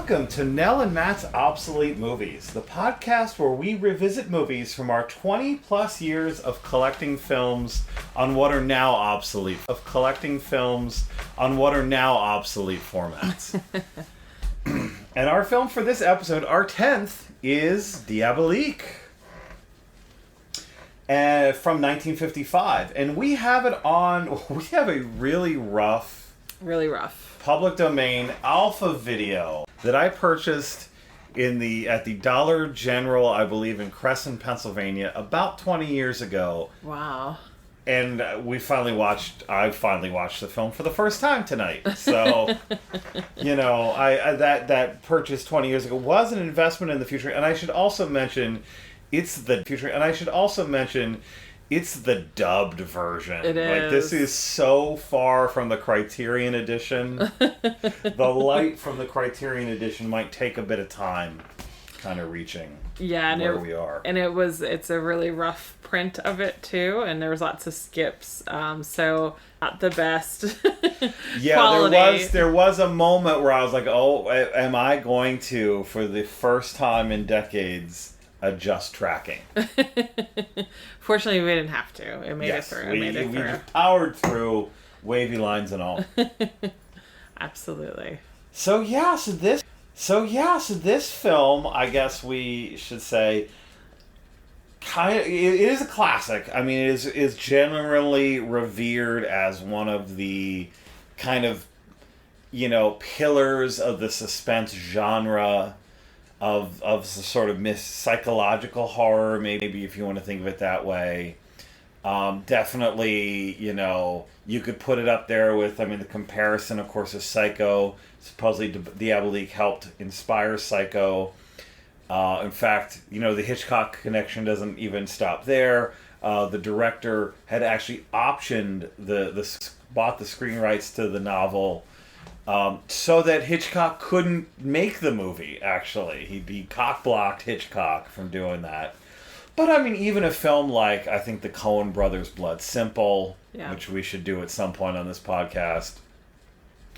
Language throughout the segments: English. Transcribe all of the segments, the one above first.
Welcome to Nell and Matt's Obsolete Movies, the podcast where we revisit movies from our 20 plus years of collecting films on what are now obsolete formats. And our film for this episode, our 10th, is Diabolique. From 1955. And we have a really rough public domain alpha video that I purchased at the Dollar General, I believe, in Crescent, Pennsylvania, about 20 years ago. Wow. And I finally watched the film for the first time tonight. So, that purchase 20 years ago was an investment in the future. And I should also mention it's the dubbed version. It is. Like, this is so far from the Criterion edition. The light from the Criterion edition might take a bit of time kind of reaching where we are. And it's a really rough print of it too, and there was lots of skips. So not the best quality. There was a moment where I was like, oh, am I going to, for the first time in decades, adjust tracking? Fortunately, we didn't have to. It made it through. We just powered through, wavy lines and all. Absolutely. So this film, I guess we should say, it is a classic. I mean, it is generally revered as one of the kind of, pillars of the suspense genre. Of the sort of psychological horror, maybe if you want to think of it that way. Definitely, you could put it up there with, the comparison, of course, is Psycho. Supposedly, Diabolique helped inspire Psycho. In fact, the Hitchcock connection doesn't even stop there. The director had actually optioned bought the screen rights to the novel. So that Hitchcock couldn't make the movie, actually. He cock-blocked Hitchcock from doing that. But, even a film like, I think, the Coen brothers' Blood Simple, which we should do at some point on this podcast,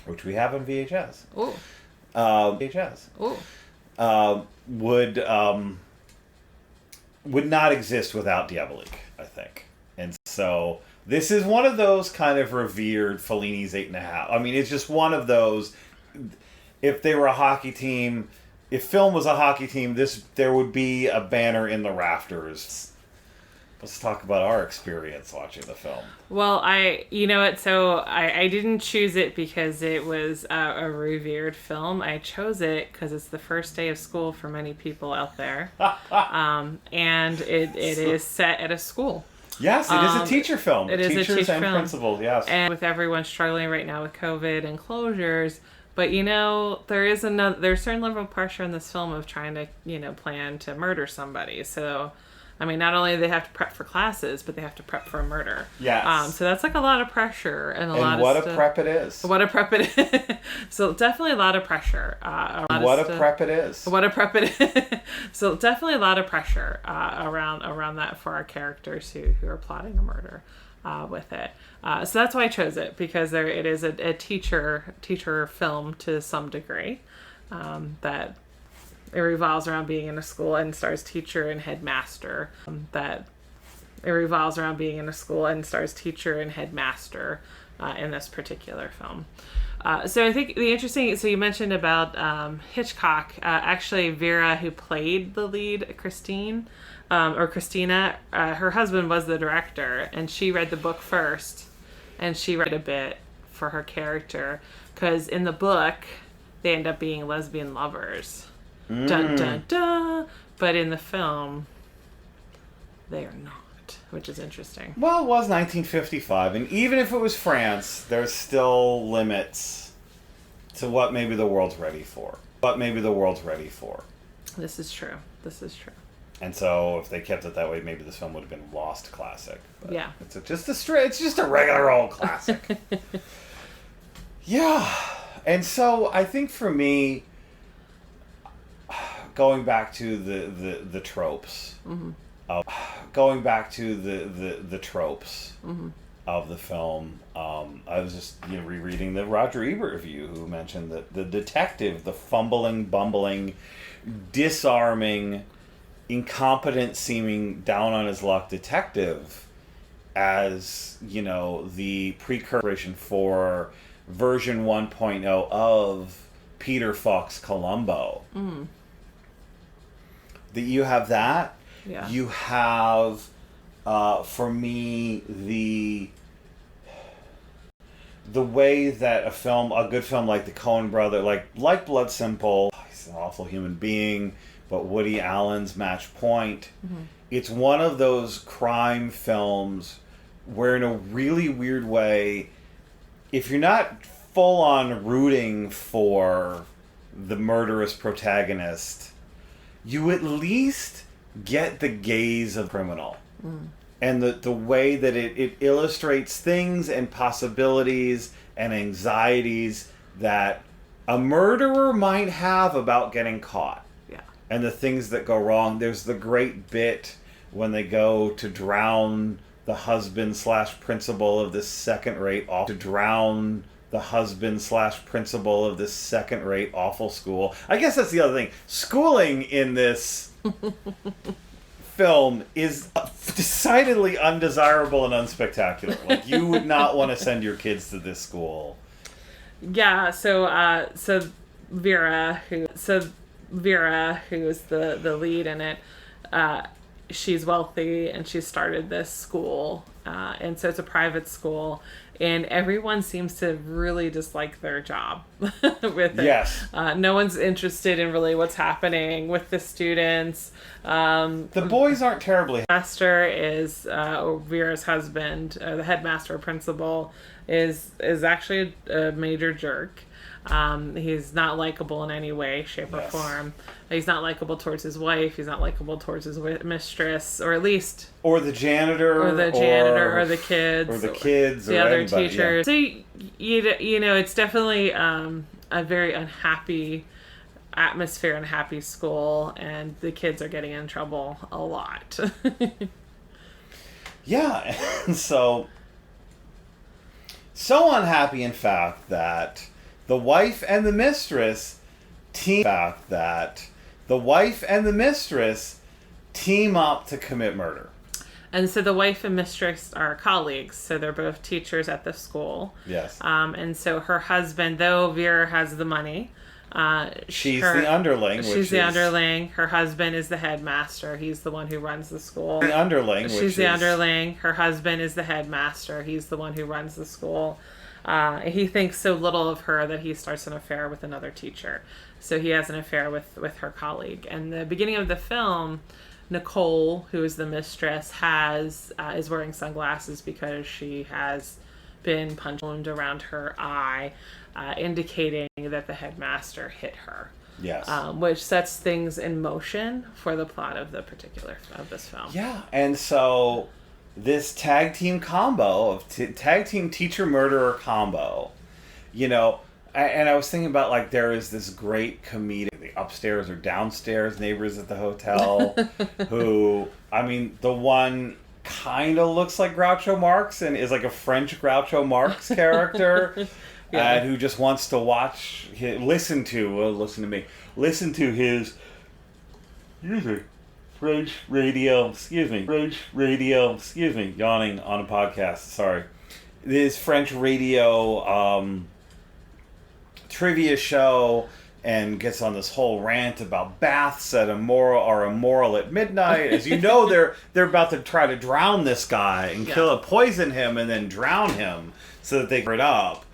which we have on VHS. Ooh. Would not exist without Diabolique, I think. And so this is one of those kind of revered Fellini's 8.5. It's just one of those. If they were a hockey team, if film was a hockey team, there would be a banner in the rafters. Let's talk about our experience watching the film. Well, I didn't choose it because it was a revered film. I chose it because it's the first day of school for many people out there. And it is set at a school. Yes, it is a teacher film. It is Teachers a teacher and film. principals, yes. And with everyone struggling right now with COVID and closures, but there's a certain level of pressure in this film of trying to, plan to murder somebody. So, not only do they have to prep for classes, but they have to prep for a murder. Yes. So that's like a lot of prep it is. What a prep it is. So definitely a lot of pressure. What a prep it is. So definitely a lot of pressure around that for our characters who are plotting a murder with it. So that's why I chose it, because it is a teacher film to some degree, that it revolves around being in a school and stars teacher and headmaster. In this particular film. So I think so you mentioned about Hitchcock. Actually, Vera, who played the lead, Christina, her husband was the director, and she read the book first, and she read a bit for her character, because in the book, they end up being lesbian lovers. Dun, dun, dun. But in the film, they are not, which is interesting. Well, it was 1955, and even if it was France, there's still limits to what maybe the world's ready for. This is true. And so, if they kept it that way, maybe this film would have been a lost classic. But yeah, it's just a regular old classic. Yeah, and so I think for me, going back to the tropes, mm-hmm. the tropes of the film. I was just rereading the Roger Ebert review, who mentioned that the detective, the fumbling, bumbling, disarming, incompetent seeming, down on his luck detective, as the precursor for version 1.0 of Peter Falk's Columbo. That you have that. Yeah. You have, for me, the way that a good film like the Coen brother, like Blood Simple, he's an awful human being, but Woody Allen's Match Point, it's one of those crime films where, in a really weird way, if you're not full on rooting for the murderous protagonist, you at least get the gaze of the criminal. And the way that it illustrates things and possibilities and anxieties that a murderer might have about getting caught. Yeah. And the things that go wrong. There's the great bit when they go to drown the husband / principal of this second-rate awful school. I guess that's the other thing. Schooling in this film is decidedly undesirable and unspectacular. Like, you would not want to send your kids to this school. Yeah, so Vera, who is the lead in it, she's wealthy and she started this school, and so it's a private school, and everyone seems to really dislike their job with it. Yes. No one's interested in really what's happening with the students. The boys aren't terribly... Master is Vera's husband, the headmaster or principal, is actually a major jerk. He's not likable in any way, shape, or form. He's not likable towards his wife. He's not likable towards his mistress, or at least... Or the janitor. Or the kids. Or the kids. The other teachers. Yeah. So, it's definitely a very unhappy atmosphere, unhappy school, and the kids are getting in trouble a lot. Yeah, and so unhappy, in fact, that the wife and the mistress team up to commit murder. And so the wife and mistress are colleagues, so they're both teachers at the school. Yes. And so her husband, though Vera has the money, she's the underling. Her husband is the headmaster. He's the one who runs the school. She's the underling. Her husband is the headmaster. He's the one who runs the school. He thinks so little of her that he starts an affair with another teacher. So he has an affair with her colleague. And the beginning of the film, Nicole, who is the mistress, is wearing sunglasses because she has been punched around her eye, indicating that the headmaster hit her. Yes. Which sets things in motion for the plot of this film. Yeah, and so this tag team combo of tag team teacher murderer combo, and I was thinking about, there is this great comedic, the upstairs or downstairs neighbors at the hotel, who, the one kind of looks like Groucho Marx and is like a French Groucho Marx character. Who just wants to listen to his French radio, yawning on a podcast, sorry. His French radio trivia show, and gets on this whole rant about baths are immoral at midnight. As you know, they're about to try to drown this guy and poison him and then drown him so that they get it up.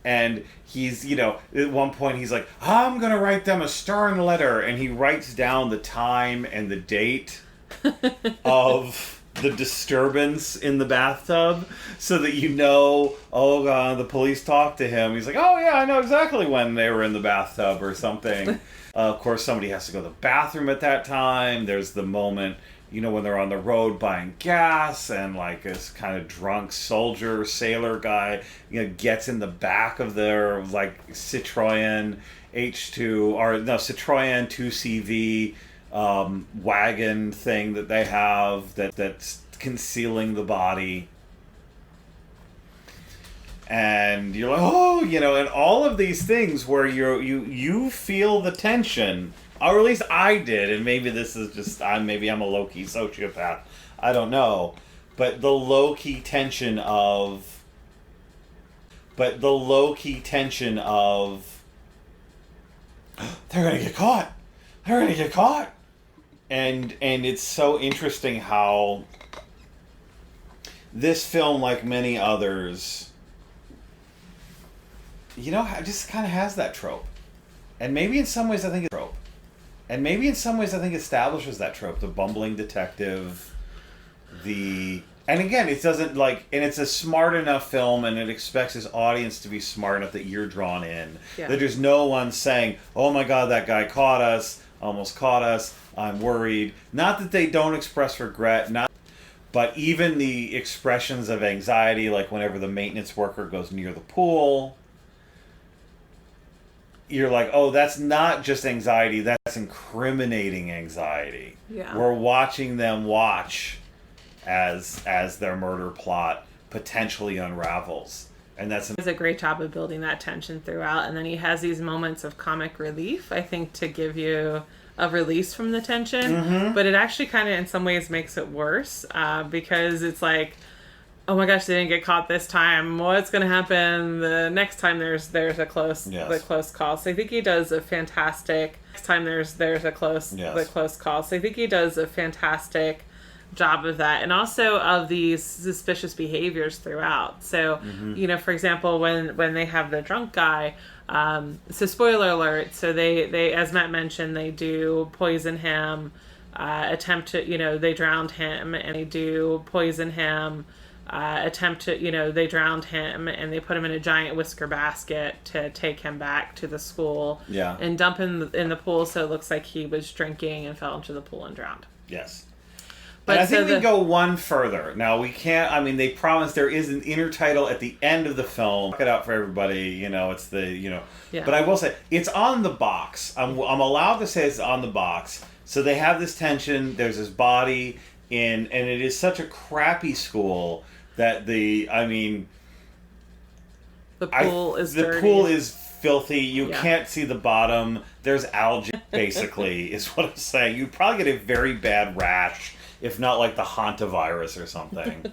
And he's, at one point he's like, I'm going to write them a stern letter. And he writes down the time and the date of the disturbance in the bathtub so that oh God, the police talked to him. He's like, oh yeah, I know exactly when they were in the bathtub or something. Of course, somebody has to go to the bathroom at that time. There's the moment, when they're on the road buying gas, and this kind of drunk sailor guy, gets in the back of their Citroen Citroen 2CV wagon thing that they have that's concealing the body. and you're like, oh, and all of these things where you feel the tension, or at least I did, and maybe this is just I'm a low-key sociopath, I don't know, but the low-key tension of they're gonna get caught, and it's so interesting how this film, like many others, just kind of has that trope. And maybe in some ways I think establishes that trope, the bumbling detective, and again, it doesn't and it's a smart enough film, and it expects its audience to be smart enough that you're drawn in. Yeah. That there's no one saying, oh my God, that guy almost caught us, I'm worried. Not that they don't express regret, but even the expressions of anxiety, like whenever the maintenance worker goes near the pool, you're like, oh, that's not just anxiety, that's incriminating anxiety. Yeah. We're watching them watch as their murder plot potentially unravels. And that's does a great job of building that tension throughout, and then he has these moments of comic relief, I think, to give you a release from the tension. Mm-hmm. But it actually kind of in some ways makes it worse, because it's like, oh my gosh, they didn't get caught this time, what's going to happen the next time there's a close call. So I think he does a fantastic job of that, and also of these suspicious behaviors throughout. So, for example, when they have the drunk guy, so spoiler alert, so they as Matt mentioned, they do poison him, they drowned him, and they do poison him, they drowned him, and they put him in a giant whisker basket to take him back to the school, and dump him in the pool, so it looks like he was drinking and fell into the pool and drowned. Yes. But and I think we go one further. Now, we can't, they promise there is an intertitle at the end of the film. Check it out for everybody, it's the, Yeah. But I will say, it's on the box. I'm allowed to say it's on the box. So they have this tension, there's this body, and it is such a crappy school that the pool is dirty. The pool is filthy. You can't see the bottom. There's algae, basically, is what I'm saying. You'd probably get a very bad rash, if not like the hantavirus or something.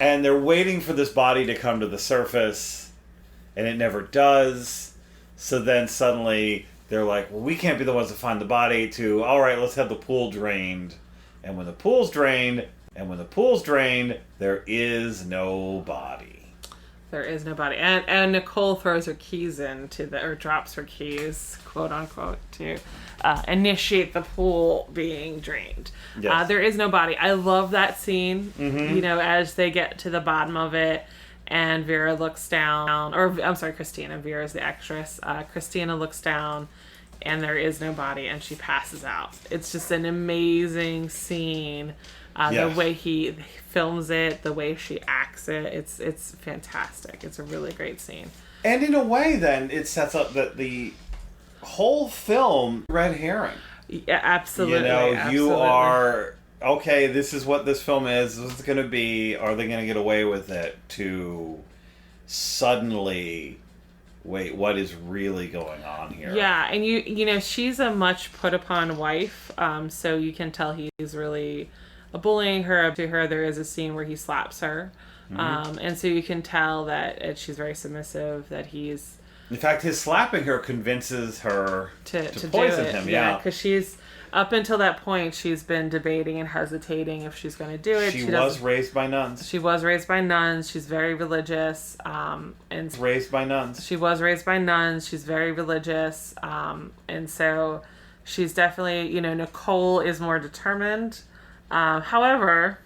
And they're waiting for this body to come to the surface, and it never does. So then suddenly they're like, well, we can't be the ones to find the body, all right, let's have the pool drained. And when the pool's drained, there is no body. There is no body. And Nicole throws her keys or drops her keys, quote unquote, to initiate the pool being drained. Yes. There is no body. I love that scene, Mm-hmm. as they get to the bottom of it, and Vera looks down, or I'm sorry, Christina. Vera is the actress. Christina looks down, and there is no body, and she passes out. It's just an amazing scene. The way he films it, the way she acts it, it's fantastic. It's a really great scene. And in a way, then, it sets up that the whole film red herring. Yeah, absolutely. You are, okay, this is what this film is. This is going to be, are they going to get away with it? To suddenly, wait, what is really going on here? Yeah, and she's a much put upon wife, so you can tell he's really bullying her. To her, there is a scene where he slaps her, and so you can tell that she's very submissive, that he's... In fact, his slapping her convinces her to poison him. Yeah, because she's... Up until that point, she's been debating and hesitating if she's going to do it. She was raised by nuns. She was raised by nuns. She's very religious. Raised by nuns. She was raised by nuns. She's very religious. And so she's definitely, Nicole is more determined. However...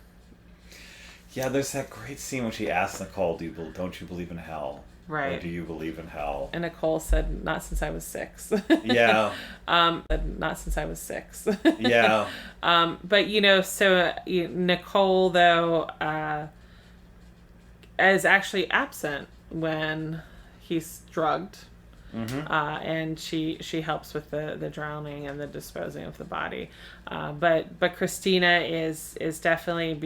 Yeah, there's that great scene when she asks Nicole, don't you believe in hell? Right. Or do you believe in hell? And Nicole said, not since I was 6. Yeah. Not since I was 6. Yeah. But, so Nicole, though, is actually absent when he's drugged. and she helps with the drowning and the disposing of the body. But Christina is definitely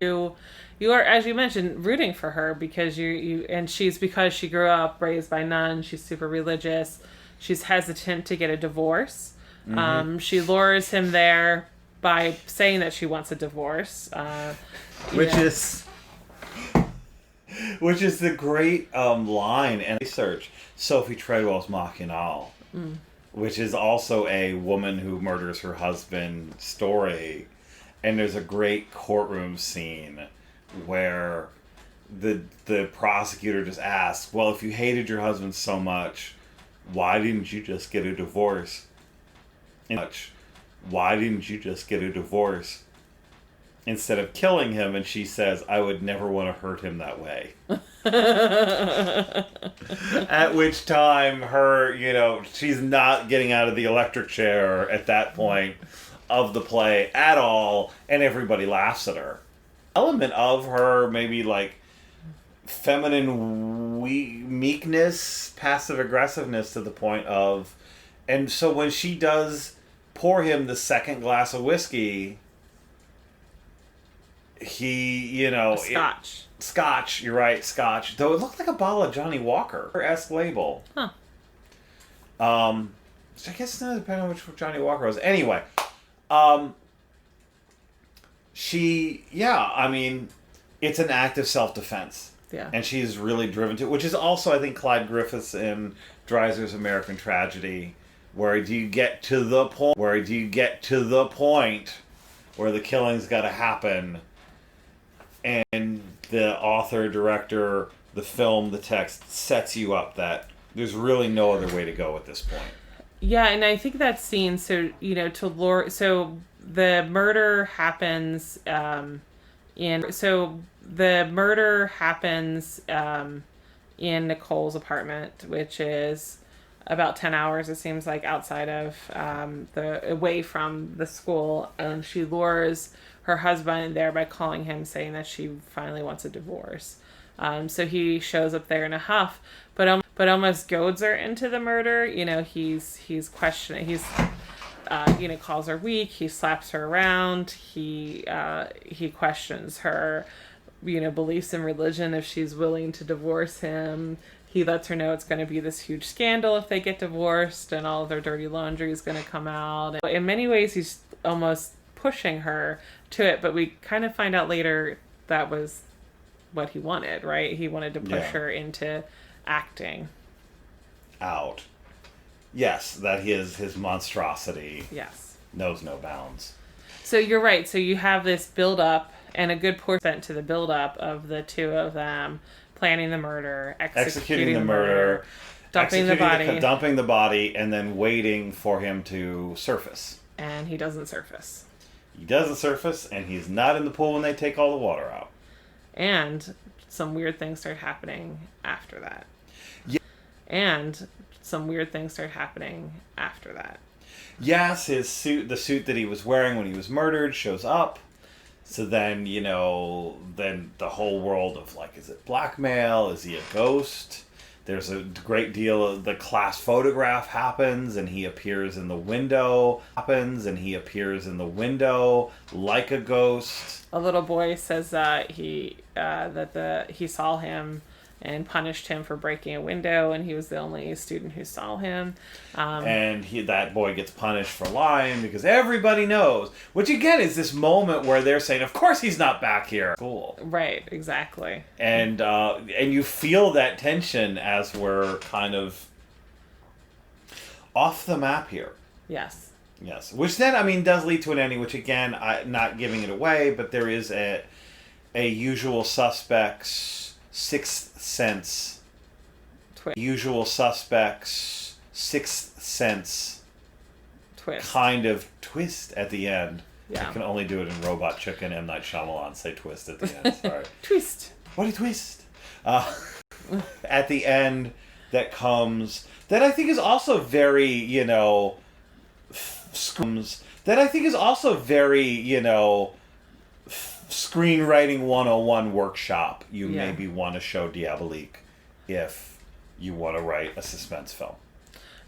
you are, as you mentioned, rooting for her because because she grew up raised by nuns. She's super religious. She's hesitant to get a divorce. She lures him there by saying that she wants a divorce, which is the great line and research. Sophie Treadwell's Machinal, which is also a woman who murders her husband story, and there's a great courtroom scene where the prosecutor just asks, "Well, if you hated your husband so much, why didn't you just get a divorce?" Why didn't you just get a divorce instead of killing him? And she says, "I would never want to hurt him that way." At which time she's not getting out of the electric chair at that point of the play at all, and everybody laughs at her. Element of her maybe like feminine meekness, passive aggressiveness to the point of, and so when she does pour him the second glass of whiskey, he, Scotch, you're right, Scotch. Though it looked like a bottle of Johnny Walker-esque label. Huh. I guess it's not depending on which Johnny Walker was. Anyway, it's an act of self-defense. Yeah. And she's really driven to it, which is also, I think, Clyde Griffiths in Dreiser's American Tragedy, where do you get to the point where the killing's got to happen, and the author, director, the film, the text sets you up that there's really no other way to go at this point. Yeah, and I think that scene, so the murder happens in Nicole's apartment, which is about 10 hours, it seems like, outside of away from the school, and she lures her husband there by calling him, saying that she finally wants a divorce. So he shows up there in a huff, but almost goads her into the murder. He's questioning. He's calls her weak. He slaps her around. He questions her, beliefs in religion, if she's willing to divorce him. He lets her know it's going to be this huge scandal if they get divorced, and all of their dirty laundry is going to come out. And in many ways, he's almost pushing her to it, but we kind of find out later that was what he wanted, right? He wanted to push her into acting out. Yes, that his monstrosity knows no bounds. So you're right. So you have this build-up, and a good portion spent to the build-up of the two of them planning the murder, executing the murder, dumping the body, and then waiting for him to surface. And he doesn't surface. And he's not in the pool when they take all the water out. And some weird things start happening after that. Yeah. Yes, the suit that he was wearing when he was murdered shows up. So then, then the whole world of, like, is it blackmail? Is he a ghost? There's a great deal of the class photograph happens, and he appears in the window. Like a ghost. A little boy says that he saw him and punished him for breaking a window, and he was the only student who saw him. And that boy gets punished for lying because everybody knows. Which again is this moment where they're saying, "Of course he's not back here." Cool. Right. Exactly. And you feel that tension as we're kind of off the map here. Yes. Which then, does lead to an ending. Which again, I'm not giving it away, but there is a Usual Suspects Sixth Sense twist. Twist. Kind of twist at the end. Yeah. I can only do it in Robot Chicken. M. Night Shyamalan say twist at the end. Sorry. Twist. What a twist! At the end, that comes that I think is also very screenwriting 101 workshop. You maybe want to show Diabolique if you want to write a suspense film.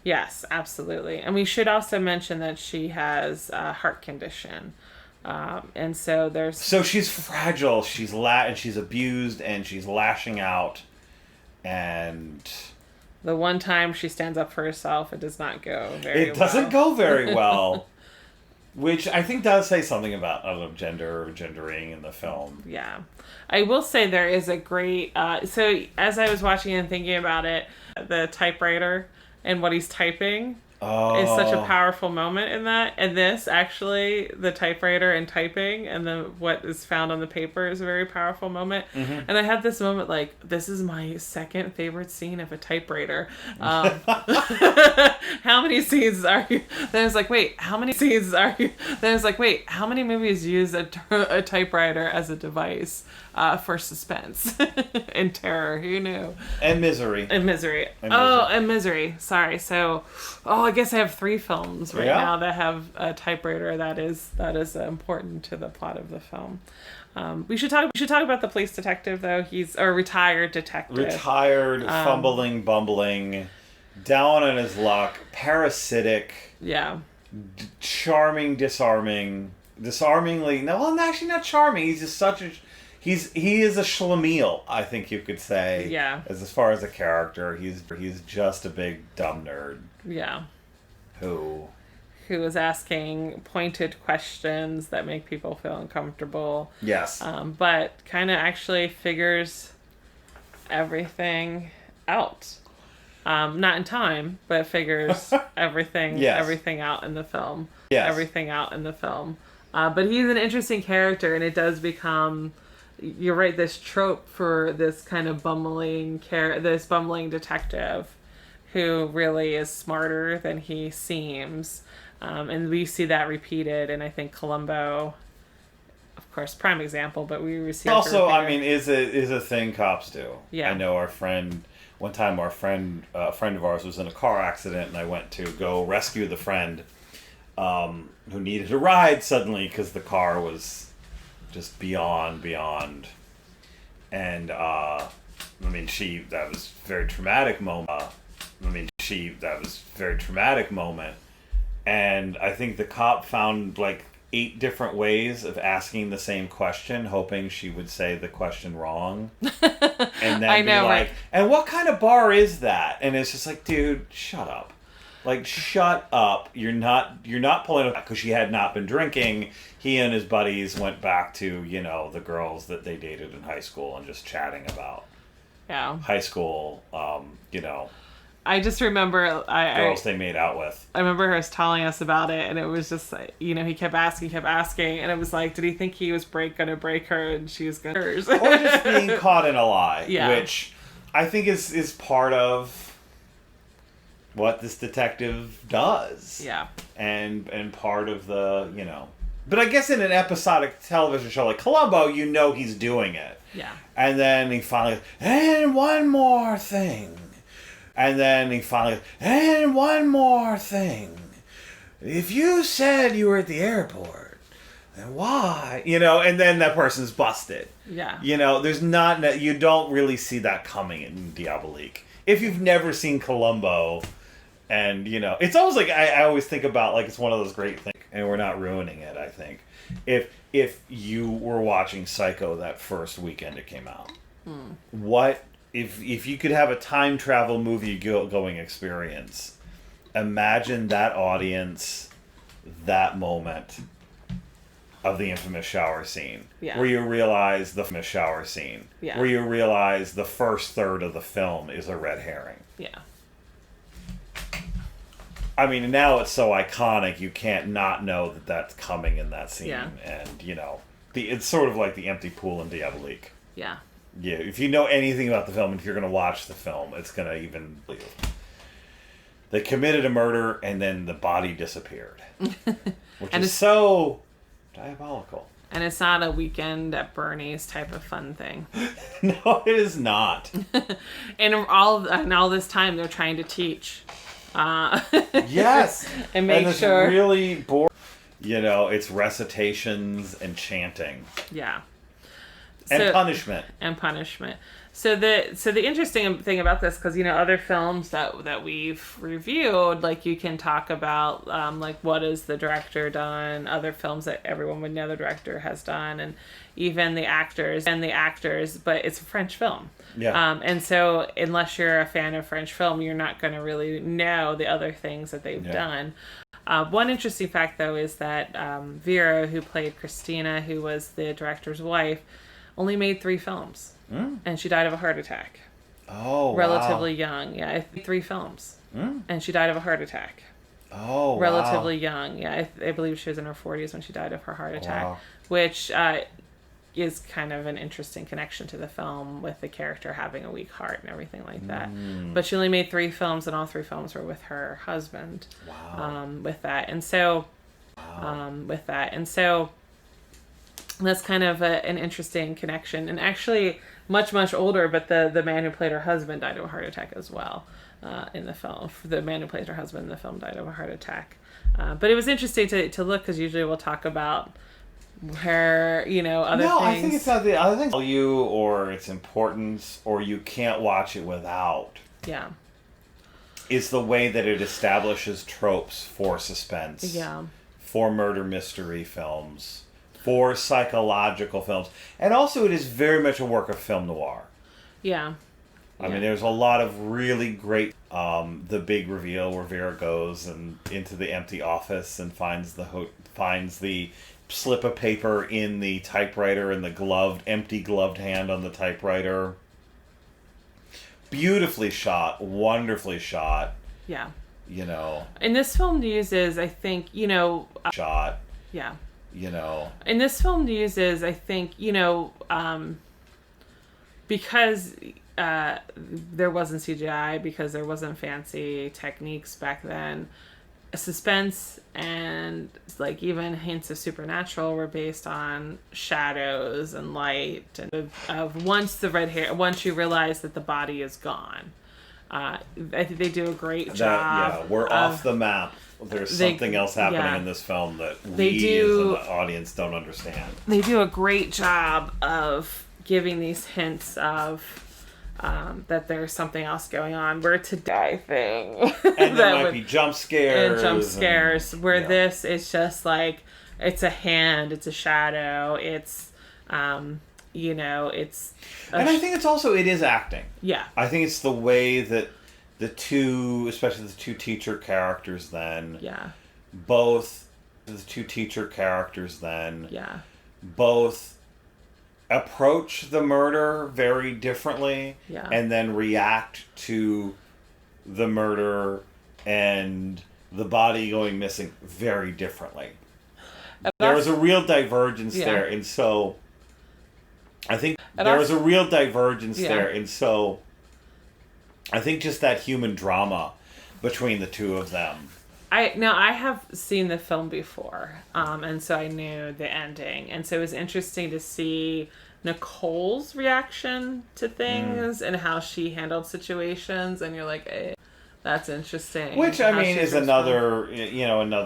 Yes, absolutely. And we should also mention that she has a heart condition. And so there's... So she's fragile. And she's abused, and she's lashing out. And the one time she stands up for herself, it does not go very well. It doesn't go very well. Which I think does say something about, I don't know, gendering in the film. Yeah. I will say there is a great... so as I was watching and thinking about it, the typewriter and what he's typing is such a powerful moment in that. And this, actually, the typewriter and typing and what is found on the paper is a very powerful moment. Mm-hmm. And I had this moment like, this is my second favorite scene of a typewriter. How many scenes are you? Then I was like, wait, how many scenes are you? Then I was like, wait, how many movies use a typewriter as a device for suspense and terror? Who knew? And misery. And misery. And misery. Sorry. So, I guess I have 3 films right now that have a typewriter that is important to the plot of the film. We should talk about the police detective, though. He's a retired detective. Retired, fumbling, bumbling, down on his luck, parasitic. Yeah. Charming, disarmingly. No, well, actually not charming. He's just such a... He is a schlemiel, I think you could say. Yeah. As far as a character, he's just a big dumb nerd. Yeah. Who is asking pointed questions that make people feel uncomfortable. Yes. But kind of actually figures everything out. Not in time, but figures everything out in the film. Yes. Everything out in the film. But he's an interesting character, and it does become... You're right, this trope for this kind of bumbling detective who really is smarter than he seems. And we see that repeated, and I think Columbo, of course, prime example, but we see also, I mean, is a thing cops do. Yeah. I know a friend of ours was in a car accident, and I went to go rescue the friend who needed a ride suddenly because the car was just beyond. And, that was a very traumatic moment. And I think the cop found, 8 different ways of asking the same question, hoping she would say the question wrong. And then right? And what kind of bar is that? And it's just like, dude, shut up. Shut up. You're not pulling it because she had not been drinking. He and his buddies went back to, the girls that they dated in high school and just chatting about high school, I just remember girls they made out with. I remember her telling us about it, and it was just, he kept asking, and it was like, did he think he was going to break her and she was going to hers? Or just being caught in a lie, yeah. Which I think is part of what this detective does. Yeah. And part of the, But I guess in an episodic television show like Columbo, he's doing it. Yeah. And then he finally, and one more thing. And then he finally, and one more thing. If you said you were at the airport, then why? And then that person's busted. Yeah. There's not, you don't really see that coming in Diabolique. If you've never seen Columbo, and, it's almost like, I always think about, it's one of those great things, and we're not ruining it, I think. If you were watching Psycho that first weekend it came out, what... If you could have a time travel movie going experience, imagine that audience, that moment of the infamous shower scene, where you realize the first third of the film is a red herring. Yeah. I mean, now it's so iconic you can't not know that that's coming in that scene, and it's sort of like the empty pool in Diabolique. Yeah. Yeah, if you know anything about the film, and if you're going to watch the film, it's going to even... They committed a murder, and then the body disappeared. Which is so diabolical. And it's not a Weekend at Bernie's type of fun thing. No, it is not. And all this time, they're trying to teach. Yes! And make sure... it's really boring. It's recitations and chanting. Yeah. And punishment. And punishment. So the interesting thing about this, because other films that we've reviewed, like you can talk about like what has the director done, other films that everyone would know the director has done, and even the actors, but it's a French film. Yeah. And so unless you're a fan of French film, you're not going to really know the other things that they've done. One interesting fact, though, is that Vera, who played Christina, who was the director's wife, only made 3 films. And she died of a heart attack. Oh, relatively young. Yeah, 3 films. And she died of a heart attack. Oh, relatively young. Yeah, I believe she was in her 40s when she died of her heart attack, which is kind of an interesting connection to the film, with the character having a weak heart and everything like that. But she only made 3 films, and all 3 films were with her husband. With that, and so that's kind of an interesting connection. And actually, much older, but the man who played her husband died of a heart attack as well. In the film, the man who plays her husband in the film died of a heart attack. But it was interesting to look, because usually we'll talk about her, other things. No, I think it's not the other thing. Value or its importance, or you can't watch it without. Yeah. Is the way that it establishes tropes for suspense. Yeah. For murder mystery films. For psychological films. And also it is very much a work of film noir. Yeah. I mean, there's a lot of really great, the big reveal where Vera goes and into the empty office and finds the slip of paper in the typewriter and the empty gloved hand on the typewriter. Beautifully shot, wonderfully shot. Yeah. And this film uses, I think, shot. Yeah. And this film uses, I think, because there wasn't CGI, because there wasn't fancy techniques back then, suspense and like even hints of supernatural were based on shadows and light, and of once you realize that the body is gone. I think they do a great job. We're off the map. There's something else happening in this film that as an audience don't understand. They do a great job of giving these hints of that there's something else going on. Where today thing, and there might be jump scares. This is just like, it's a hand, it's a shadow, it's it's. And I think it is acting. Yeah. I think it's the way that especially the two teacher characters then. Yeah. Both approach the murder very differently, and then react to the murder and the body going missing very differently. There was a real divergence there, and so I think I think just that human drama between the two of them. I have seen the film before, and so I knew the ending, and so it was interesting to see Nicole's reaction to things and how she handled situations, and you're like, hey, that's interesting. Which, I mean, is another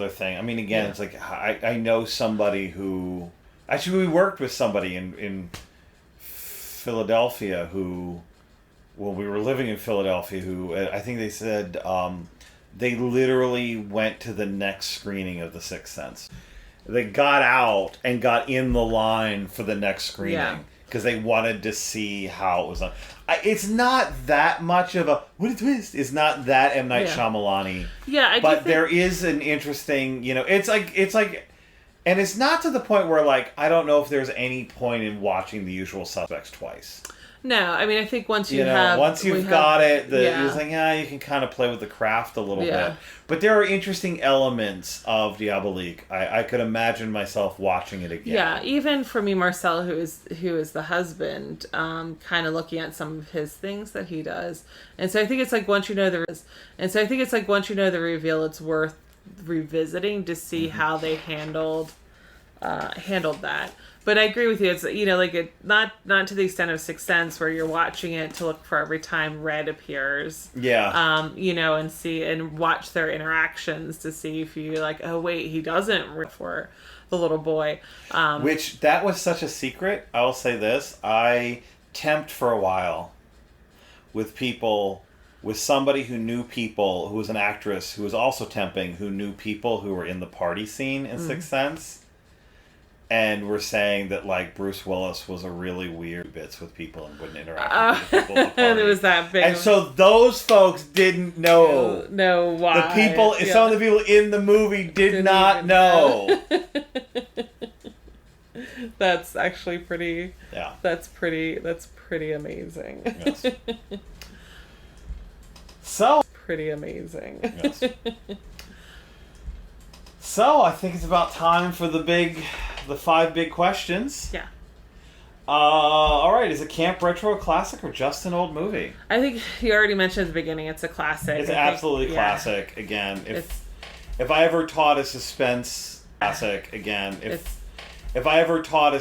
thing. I mean, again, it's like, I know somebody who, actually we worked with somebody in Philadelphia who, when we were living in Philadelphia, who, I think they said, they literally went to the next screening of The Sixth Sense. They got out and got in the line for the next screening because they wanted to see how it was done. It's not that much of a, what a twist. It's not that M. Night Shyamalan-y. Yeah, but there is an interesting, it's like, and it's not to the point where, like, I don't know if there's any point in watching The Usual Suspects twice. No, I mean, I think once you've got it, it's like, you can kind of play with the craft a little bit. But there are interesting elements of Diabolique. I could imagine myself watching it again. Yeah, even for me, Marcel, who is the husband, kind of looking at some of his things that he does, and so I think it's like once you know the reveal, it's worth revisiting to see how they handled that. But I agree with you. It's not to the extent of Sixth Sense where you're watching it to look for every time red appears. Yeah. And see and watch their interactions to see if you like, oh wait, he doesn't for the little boy. Which, that was such a secret. I will say this. I temped for a while with people, with somebody who knew people, who was an actress, who was also temping, who knew people who were in the party scene in Sixth Sense. And were saying that, like, Bruce Willis was a really weird bits with people and wouldn't interact with the people at the party. And it was that big. And so those folks didn't know. No, why. The people, some of the people in the movie didn't not know. That's actually pretty. Yeah. That's pretty amazing. Yes. So. Pretty amazing. Yes. So I think it's about time for the 5 big questions. Yeah. All right. Is it Camp Retro a classic or just an old movie? I think you already mentioned at the beginning it's a classic. It's absolutely classic. Again, if I ever taught a suspense classic, again, if I ever taught a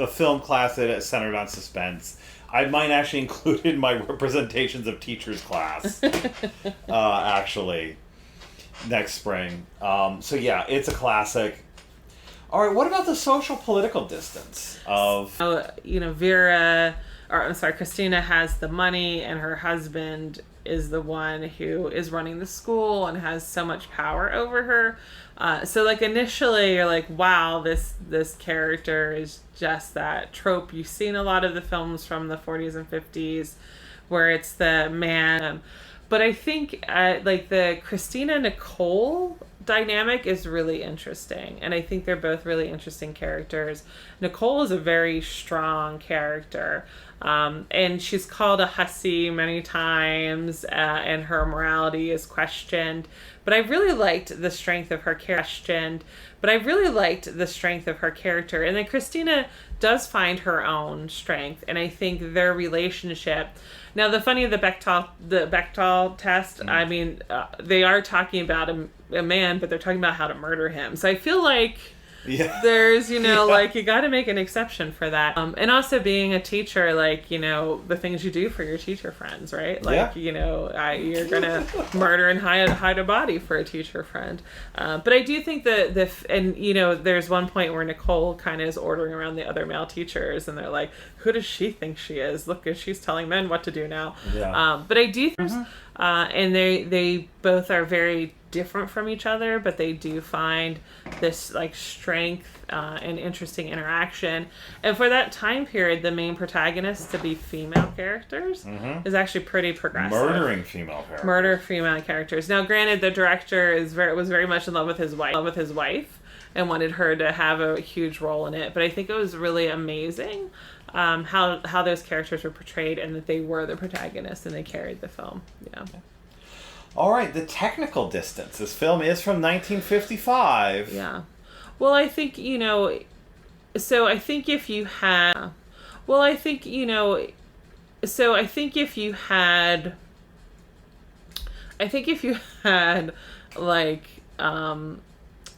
film class that is centered on suspense, I might actually include in my representations of teachers class. Actually. Next spring. So yeah, it's a classic. All right, what about the social political distance of... Christina has the money and her husband is the one who is running the school and has so much power over her. So like initially you're like, wow, this character is just that trope you see in a lot of the films from the 40s and 50s where it's the man... But I think like the Christina Nicole dynamic is really interesting. And I think they're both really interesting characters. Nicole is a very strong character. And she's called a hussy many times. And her morality is questioned. But I really liked the strength of her character. And then Christina does find her own strength. And I think their relationship... Now, the Bechdel test, I mean, they are talking about a man, but they're talking about how to murder him. So I feel like there's, like, you got to make an exception for that. And also being a teacher, like, the things you do for your teacher friends, right? Like, you're going to murder and hide a body for a teacher friend. But I do think that there's one point where Nicole kind of is ordering around the other male teachers and they're like, who does she think she is? Look, she's telling men what to do now. Yeah. But I do think, and they both are very different from each other, but they do find this like strength and interesting interaction. And for that time period, the main protagonists to be female characters is actually pretty progressive. Murder female characters. Now, granted, the director was very much in love with his wife, and wanted her to have a huge role in it. But I think it was really amazing how those characters were portrayed and that they were the protagonists and they carried the film. Yeah. All right, the technical distance. This film is from 1955. Yeah. Well, I think, so I think if you had... Well, I think, so I think if you had... like,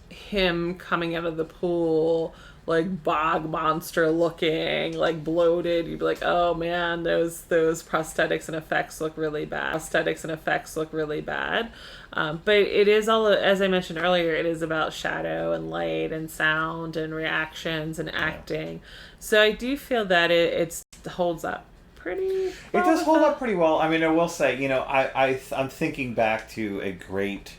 him coming out of the pool... like bog monster looking, like bloated, you'd be like, oh man, those prosthetics and effects look really bad. But it is all, as I mentioned earlier, it is about shadow and light and sound and reactions and acting. So I do feel that it holds up pretty well. It does hold up pretty well. I mean, I will say, I'm thinking back to a great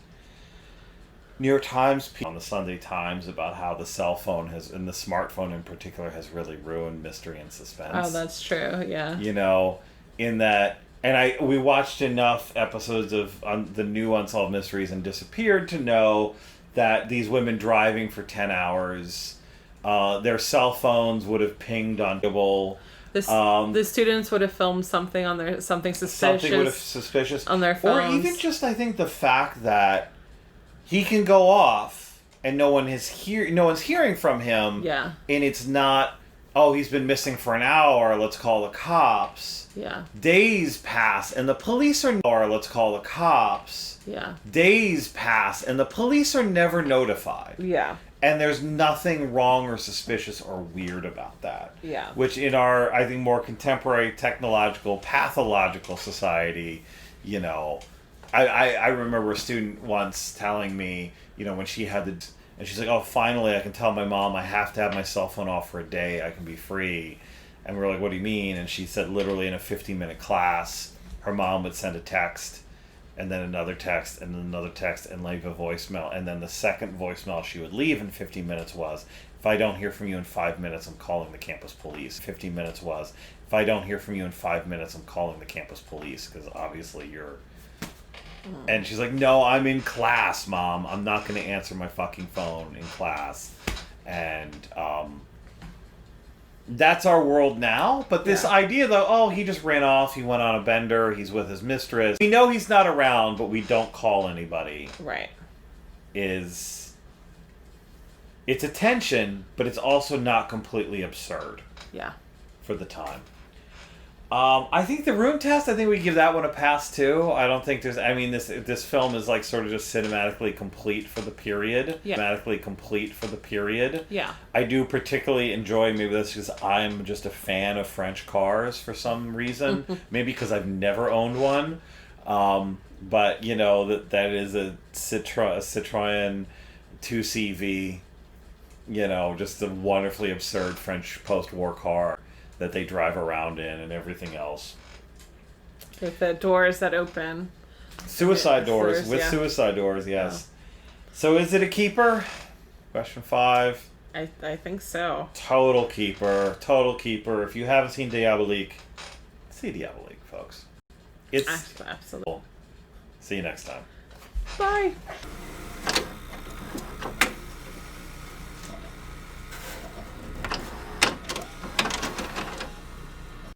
New York Times piece on the Sunday Times about how the cell phone and the smartphone in particular has really ruined mystery and suspense. Oh, that's true. Yeah. In that, and we watched enough episodes of the new Unsolved Mysteries and Disappeared to know that these women driving for 10 hours, their cell phones would have pinged on cable. The students would have filmed something on something suspicious on their phones, or even just I think the fact that he can go off and no one's hearing from him. Yeah. And it's not, oh, he's been missing for an hour, let's call the cops. Yeah. Days pass and the police let's call the cops. Yeah. Days pass and the police are never notified. Yeah. And there's nothing wrong or suspicious or weird about that. Yeah. Which in our, I think, more contemporary technological, pathological society, I remember a student once telling me, when she had And she's like, oh, finally I can tell my mom I have to have my cell phone off for a day. I can be free. And we're like, what do you mean? And she said literally in a 15-minute class, her mom would send a text and then another text and then another text and leave a voicemail. And then the second voicemail she would leave in 15 minutes was, if I don't hear from you in 5 minutes, I'm calling the campus police. 15 minutes was, if I don't hear from you in 5 minutes, I'm calling the campus police, because obviously you're... And she's like, no, I'm in class, Mom. I'm not going to answer my fucking phone in class. And that's our world now. But this idea, though, oh, he just ran off. He went on a bender. He's with his mistress. We know he's not around, but we don't call anybody. Right. It's a tension, but it's also not completely absurd. Yeah. For the time. I think the room test, I think we give that one a pass too. I don't think there's, I mean, this film is like sort of just cinematically complete for the period. Yeah. Cinematically complete for the period. Yeah. I do particularly enjoy, maybe that's because I'm just a fan of French cars for some reason. Maybe because I've never owned one. But, you know, that is a Citroën 2CV, you know, just a wonderfully absurd French post-war car that they drive around in and everything else. With the doors that open. Suicide doors. Suicide doors, yes. Yeah. So is it a keeper? Question 5. I think so. Total keeper. Total keeper. If you haven't seen Diabolique, see Diabolique, folks. It's absolutely. See you next time. Bye.